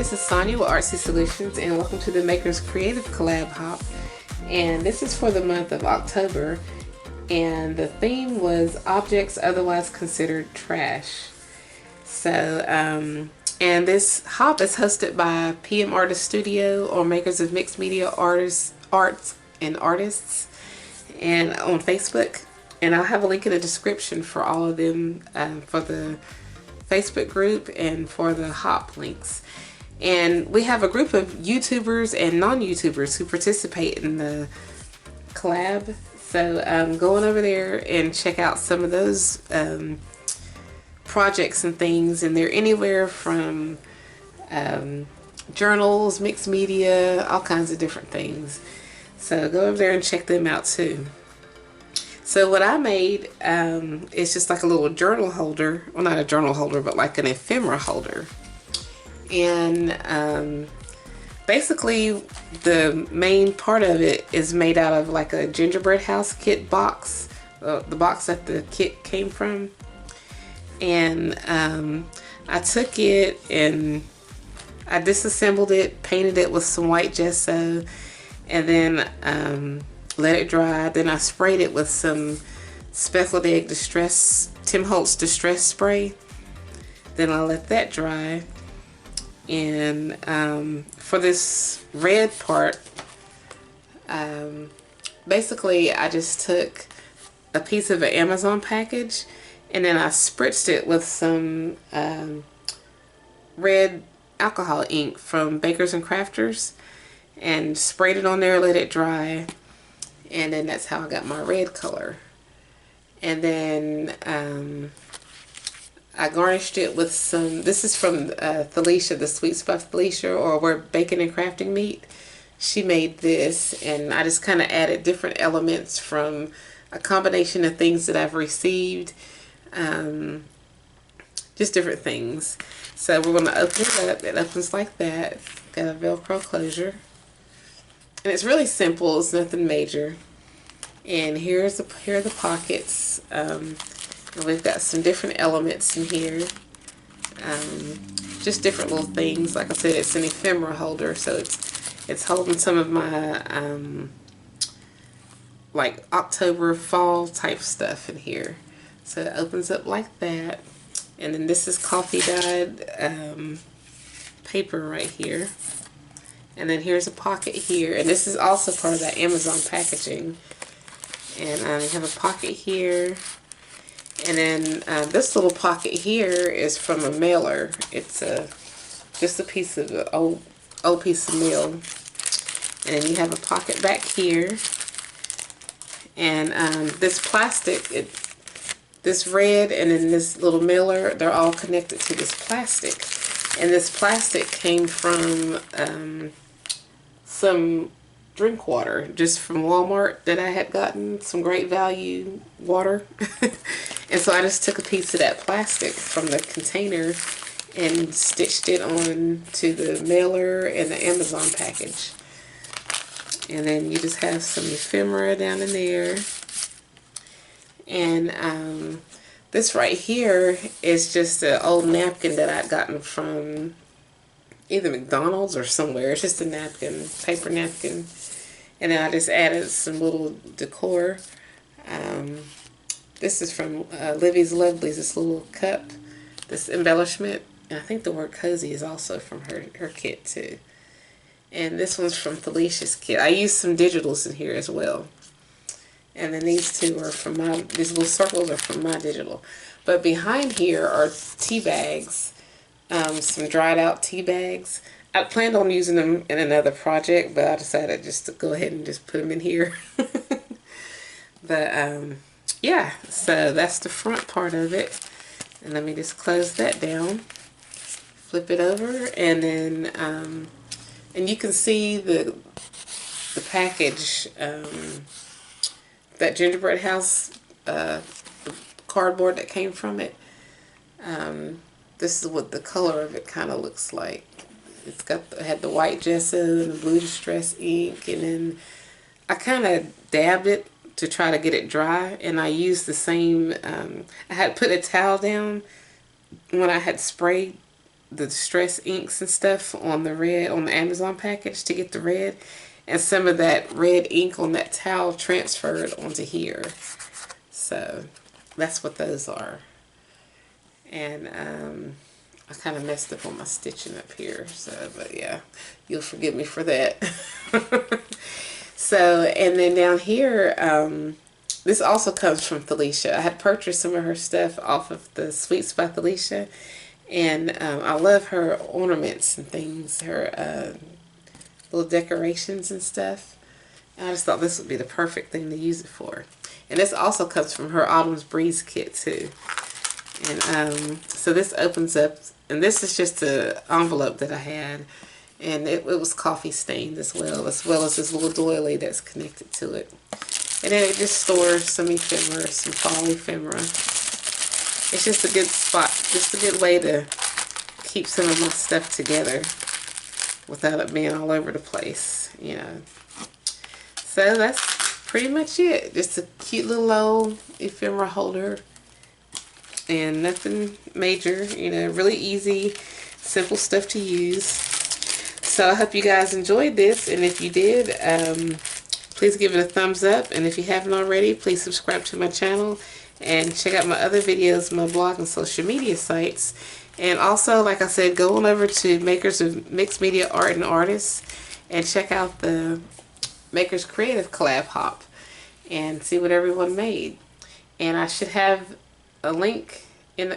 this is Sonia with Artsy Solutions, and welcome to the Makers Creative Collab Hop. And this is for the month of October, and the theme was objects otherwise considered trash. So, and this hop is hosted by PM Artist Studio, or Makers of Mixed Media Arts and Artists, and on Facebook. And I'll have a link in the description for all of them, for the Facebook group and for the hop links. And we have a group of YouTubers and non-YouTubers who participate in the collab. So go on over there and check out some of those projects and things. And they're anywhere from journals, mixed media, all kinds of different things. So go over there and check them out too. So what I made is just like a little journal holder. Well, not a journal holder, but like an ephemera holder. And basically the main part of it is made out of like a Gingerbread House Kit box, the box that the kit came from. And I took it and I disassembled it, painted it with some white gesso, and then let it dry. Then I sprayed it with some Speckled egg Tim Holtz distress spray. Then I let that dry. And for this red part, basically I just took a piece of an Amazon package and then I spritzed it with some red alcohol ink from Bakers and Crafters and sprayed it on there, let it dry, and then that's how I got my red color. And then I garnished it with some, this is from Thelisha, the Sweet Spot Thelisha, or Where Baking and Crafting Meet. She made this, and I just kind of added different elements from a combination of things that I've received, just different things. So we're going to open it up. It opens like that. Got a Velcro closure. And it's really simple. It's nothing major. And here are the pockets. And we've got some different elements in here. Just different little things. Like I said, it's an ephemera holder, so it's holding some of my like October fall type stuff in here. So it opens up like that. And then this is coffee dyed paper right here. And then here's a pocket here. And this is also part of that Amazon packaging. And I have a pocket here. And then this little pocket here is from a mailer. It's just a piece of old piece of mail. And then you have a pocket back here. And this plastic, this red and then this little mailer, they're all connected to this plastic. And this plastic came from some drink water just from Walmart that I had gotten, some great value water. And so I just took a piece of that plastic from the container and stitched it on to the mailer and the Amazon package. And then you just have some ephemera down in there. And this right here is just an old napkin that I'd gotten from either McDonald's or somewhere. It's just a napkin, paper napkin. And then I just added some little decor. This is from Livie's Lovelies, this little cup, this embellishment. And I think the word cozy is also from her kit too. And this one's from Thelisha's kit. I used some digitals in here as well. And then these two are from these little circles are from my digital. But behind here are tea bags, some dried out tea bags. I planned on using them in another project, but I decided just to go ahead and just put them in here. But yeah, so that's the front part of it. And let me just close that down, flip it over, and then and you can see the package, that Gingerbread House cardboard that came from it. This is what the color of it kind of looks like. It had the white gesso and the blue distress ink, and then I kind of dabbed it to try to get it dry, and I used the same, I had put a towel down when I had sprayed the distress inks and stuff on the red, on the Amazon package to get the red. And some of that red ink on that towel transferred onto here. So that's what those are. And I kind of messed up on my stitching up here. So, but yeah, you'll forgive me for that. So, and then down here, this also comes from Thelisha. I had purchased some of her stuff off of the Sweets by Thelisha. And I love her ornaments and things, her little decorations and stuff. And I just thought this would be the perfect thing to use it for. And this also comes from her Autumn's Breeze kit too. And so this opens up, and this is just an envelope that I had. And it was coffee stained as well as this little doily that's connected to it. And then it just stores some ephemera, some fall ephemera. It's just a good spot, just a good way to keep some of my stuff together without it being all over the place, you know. So that's pretty much it. Just a cute little old ephemera holder. And nothing major, you know, really easy, simple stuff to use. So I hope you guys enjoyed this. And if you did, please give it a thumbs up. And if you haven't already, please subscribe to my channel. And check out my other videos, my blog and social media sites. And also, like I said, go on over to Makers of Mixed Media Art and Artists and check out the Makers Creative Collab hop and see what everyone made. And I should have a link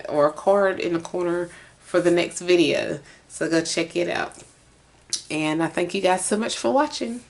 or a card in the corner for the next video. So go check it out. And I thank you guys so much for watching.